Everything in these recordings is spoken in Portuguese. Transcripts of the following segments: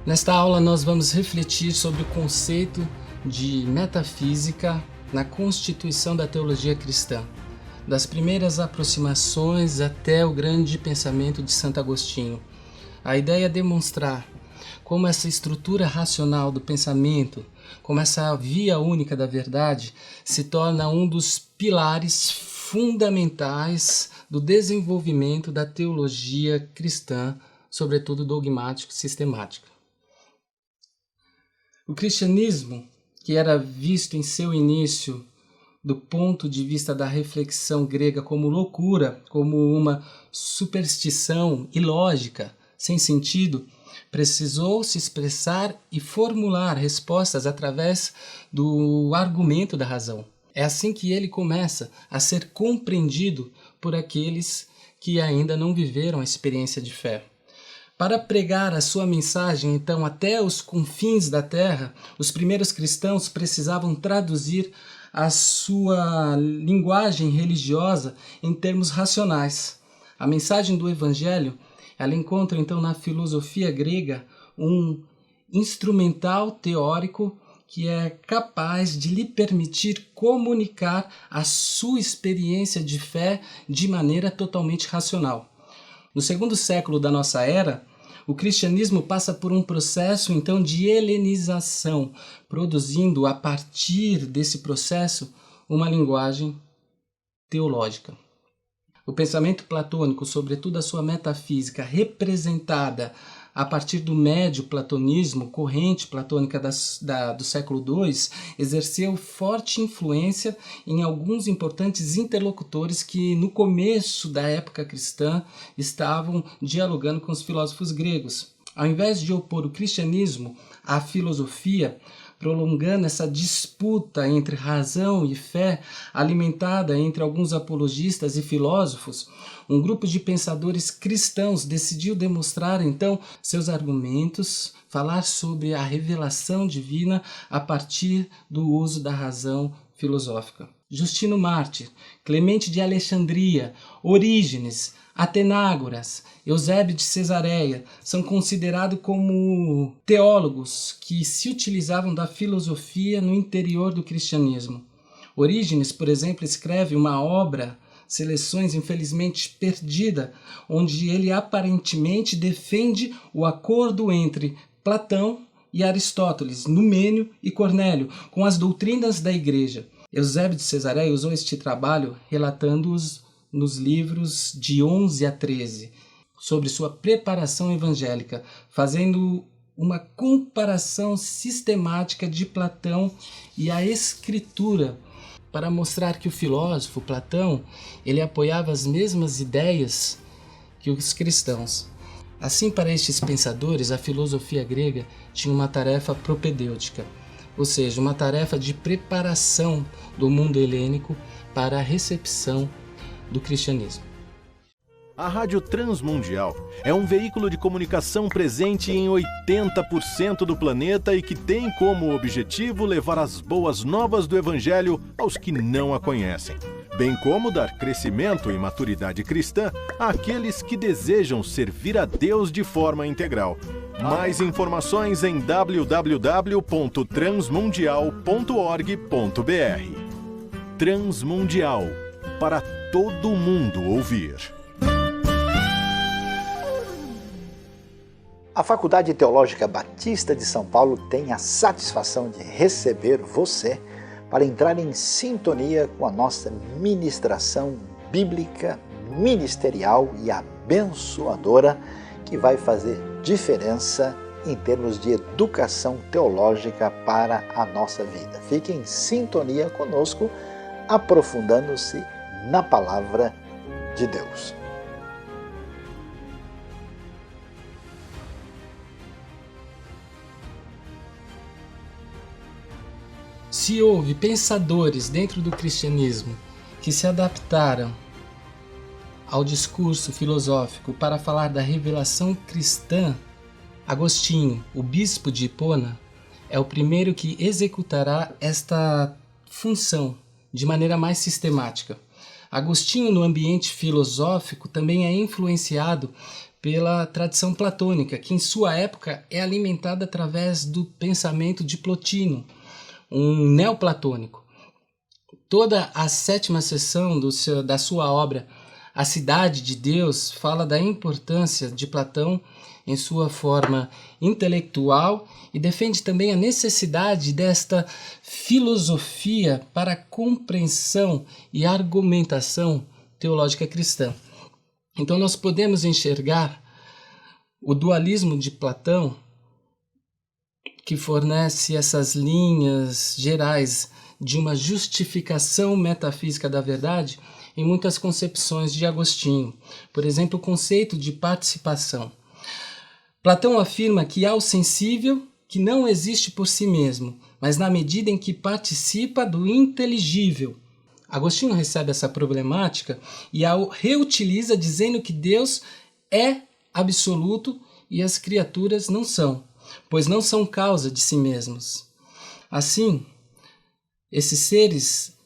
Nesta aula nós vamos refletir sobre o conceito de metafísica na constituição da teologia cristã, das primeiras aproximações até o grande pensamento de Santo Agostinho. A ideia é demonstrar como essa estrutura racional do pensamento, como essa via única da verdade, se torna um dos pilares fundamentais do desenvolvimento da teologia cristã, sobretudo dogmática e sistemática. O cristianismo, que era visto em seu início do ponto de vista da reflexão grega como loucura, como uma superstição ilógica, sem sentido, precisou se expressar e formular respostas através do argumento da razão. É assim que ele começa a ser compreendido por aqueles que ainda não viveram a experiência de fé. Para pregar a sua mensagem, então, até os confins da terra, os primeiros cristãos precisavam traduzir a sua linguagem religiosa em termos racionais. A mensagem do Evangelho, ela encontra, então, na filosofia grega, um instrumental teórico que é capaz de lhe permitir comunicar a sua experiência de fé de maneira totalmente racional. No segundo século da nossa era, o cristianismo passa por um processo, então, de helenização, produzindo, a partir desse processo, uma linguagem teológica. O pensamento platônico, sobretudo a sua metafísica, representada a partir do médio platonismo, corrente platônica do século II, exerceu forte influência em alguns importantes interlocutores que, no começo da época cristã, estavam dialogando com os filósofos gregos. Ao invés de opor o cristianismo à filosofia, prolongando essa disputa entre razão e fé, alimentada entre alguns apologistas e filósofos, um grupo de pensadores cristãos decidiu demonstrar, então, seus argumentos, falar sobre a revelação divina a partir do uso da razão filosófica. Justino Mártir, Clemente de Alexandria, Orígenes, Atenágoras, Eusébio de Cesareia são considerados como teólogos que se utilizavam da filosofia no interior do cristianismo. Orígenes, por exemplo, escreve uma obra, Seleções infelizmente perdida, onde ele aparentemente defende o acordo entre Platão e Aristóteles, Numênio e Cornélio, com as doutrinas da igreja. Eusébio de Cesareia usou este trabalho relatando-os nos livros de 11 a 13, sobre sua preparação evangélica, fazendo uma comparação sistemática de Platão e a Escritura, para mostrar que o filósofo Platão, ele apoiava as mesmas ideias que os cristãos. Assim, para estes pensadores, a filosofia grega tinha uma tarefa propedêutica, ou seja, uma tarefa de preparação do mundo helênico para a recepção do cristianismo. A Rádio Transmundial é um veículo de comunicação presente em 80% do planeta e que tem como objetivo levar as boas novas do Evangelho aos que não a conhecem, bem como dar crescimento e maturidade cristã àqueles que desejam servir a Deus de forma integral. Mais informações em www.transmundial.org.br. Transmundial, para todo mundo ouvir. A Faculdade Teológica Batista de São Paulo tem a satisfação de receber você para entrar em sintonia com a nossa ministração bíblica, ministerial e abençoadora, que vai fazer diferença em termos de educação teológica para a nossa vida. Fique em sintonia conosco, aprofundando-se na palavra de Deus. Se houve pensadores dentro do cristianismo que se adaptaram ao discurso filosófico para falar da revelação cristã, Agostinho, o bispo de Hipona, é o primeiro que executará esta função de maneira mais sistemática. Agostinho, no ambiente filosófico, também é influenciado pela tradição platônica, que em sua época é alimentada através do pensamento de Plotino, um neoplatônico. Toda a 7ª seção da sua obra, A Cidade de Deus, fala da importância de Platão em sua forma intelectual e defende também a necessidade desta filosofia para a compreensão e argumentação teológica cristã. Então nós podemos enxergar o dualismo de Platão, que fornece essas linhas gerais de uma justificação metafísica da verdade, em muitas concepções de Agostinho. Por exemplo, o conceito de participação. Platão afirma que há o sensível que não existe por si mesmo, mas na medida em que participa do inteligível. Agostinho recebe essa problemática e a reutiliza dizendo que Deus é absoluto e as criaturas não são, pois não são causa de si mesmos. Assim, esses seres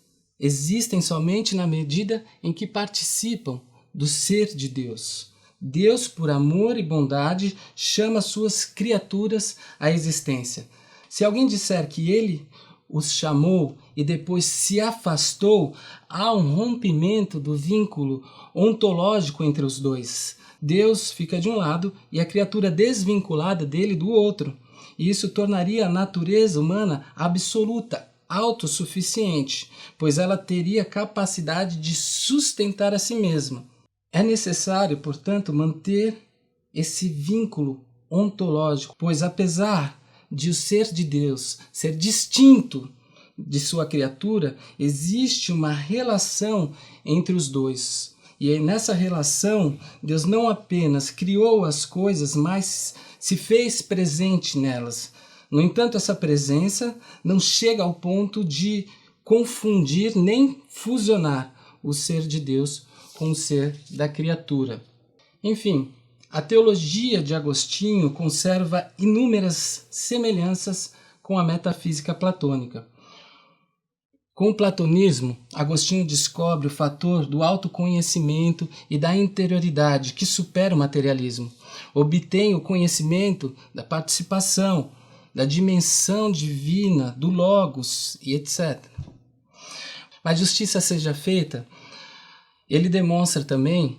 existem somente na medida em que participam do ser de Deus. Deus, por amor e bondade, chama suas criaturas à existência. Se alguém disser que ele os chamou e depois se afastou, há um rompimento do vínculo ontológico entre os dois. Deus fica de um lado e a criatura desvinculada dele do outro. E isso tornaria a natureza humana absoluta, autossuficiente, pois ela teria capacidade de sustentar a si mesma. É necessário, portanto, manter esse vínculo ontológico, pois apesar de o ser de Deus ser distinto de sua criatura, existe uma relação entre os dois. E nessa relação, Deus não apenas criou as coisas, mas se fez presente nelas. No entanto, essa presença não chega ao ponto de confundir nem fusionar o ser de Deus com o ser da criatura. Enfim, a teologia de Agostinho conserva inúmeras semelhanças com a metafísica platônica. Com o platonismo, Agostinho descobre o fator do autoconhecimento e da interioridade que supera o materialismo. Obtém o conhecimento da participação, da dimensão divina, do Logos e etc. Mas justiça seja feita, ele demonstra também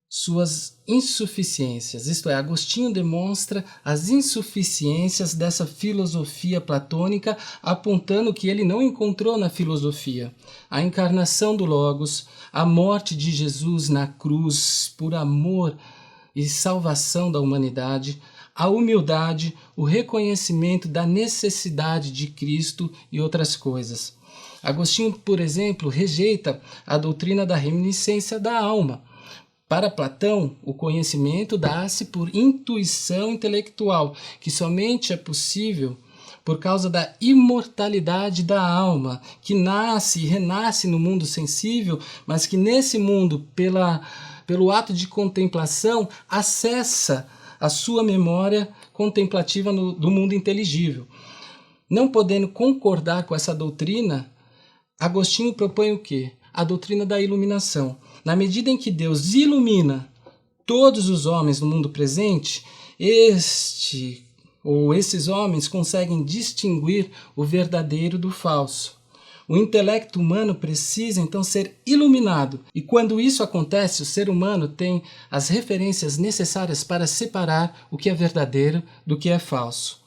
suas insuficiências, isto é, Agostinho demonstra as insuficiências dessa filosofia platônica, apontando que ele não encontrou na filosofia a encarnação do Logos, a morte de Jesus na cruz por amor e salvação da humanidade, a humildade, o reconhecimento da necessidade de Cristo e outras coisas. Agostinho, por exemplo, rejeita a doutrina da reminiscência da alma. Para Platão, o conhecimento dá-se por intuição intelectual, que somente é possível por causa da imortalidade da alma, que nasce e renasce no mundo sensível, mas que nesse mundo, pelo ato de contemplação, acessa a sua memória contemplativa do mundo inteligível. Não podendo concordar com essa doutrina, Agostinho propõe o quê? A doutrina da iluminação. Na medida em que Deus ilumina todos os homens no mundo presente, esses homens conseguem distinguir o verdadeiro do falso. O intelecto humano precisa então ser iluminado, e quando isso acontece, o ser humano tem as referências necessárias para separar o que é verdadeiro do que é falso.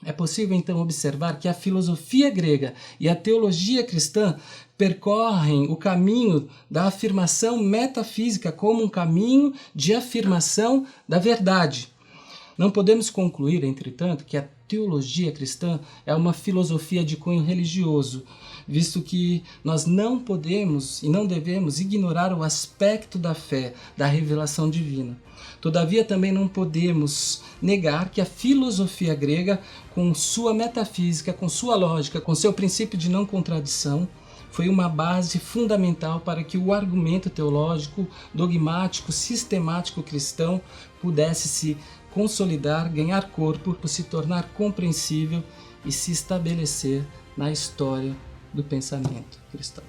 É possível então observar que a filosofia grega e a teologia cristã percorrem o caminho da afirmação metafísica como um caminho de afirmação da verdade. Não podemos concluir, entretanto, que a teologia cristã é uma filosofia de cunho religioso, visto que nós não podemos e não devemos ignorar o aspecto da fé, da revelação divina. Todavia, também não podemos negar que a filosofia grega, com sua metafísica, com sua lógica, com seu princípio de não contradição, foi uma base fundamental para que o argumento teológico, dogmático, sistemático cristão pudesse se consolidar, ganhar corpo, se tornar compreensível e se estabelecer na história do pensamento cristão.